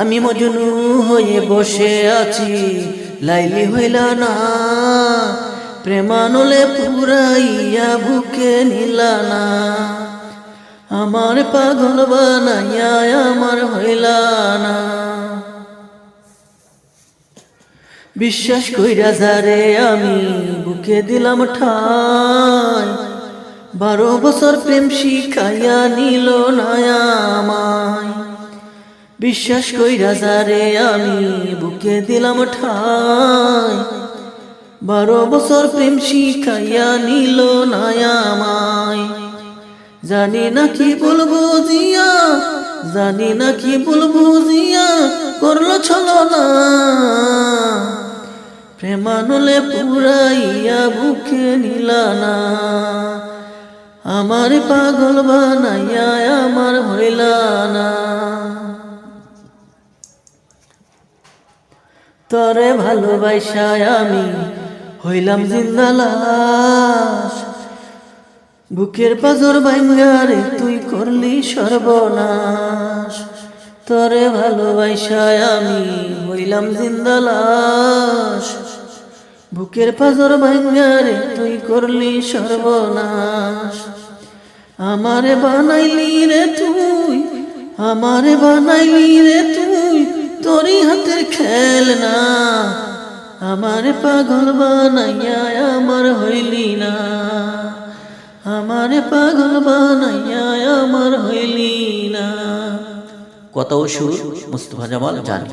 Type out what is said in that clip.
আমি মজনু হয়ে বসে আছি, লাইলি হইলা না, প্রেমানলে পুরাইয়া বুকে নিলা না। আমার পাগল বানাইয়া আমার হইলা না। বিশ্বাস কইরা যারে আমি বুকে দিলাম ঠাই, 12 বছর প্রেম শিখাইয়া নিল না আমায়। বিশ্বাস কইরা যারে আমি বুকে দিলাম ঠাই, 12 বছর প্রেম শিখাইয়া নিল না আমায়। জানি না কি বলবো জিয়া, জানি না কি বলবো জিয়া, করলো ছলনা। প্রেমানলে পুরাইয়া বুকে নিলা না, আমার পাগল বানাইয়া আমার হইলা না। তরে ভালোবাসায় আমি হইলাম জিন্দা লাশ, বুকের পাজর ভাঙ্গারে তুই করলি সর্বনাশ। তরে ভালোবাসায় আমি হইলাম জিন্দা লাশ, বুকের পাজর ভাঙ্গারে তুই করলি সর্বনাশ। আমারে বানাইলি রে তুই, আমারে বানাইলি রে তুই, তোরই হাতের খেলনা। আমারে পাগল বানাইয়া আমার হইলি না, আমারে পাগল বানাইয়া আমার হইলি না। কত সুর মুস্তফা জামাল জানি।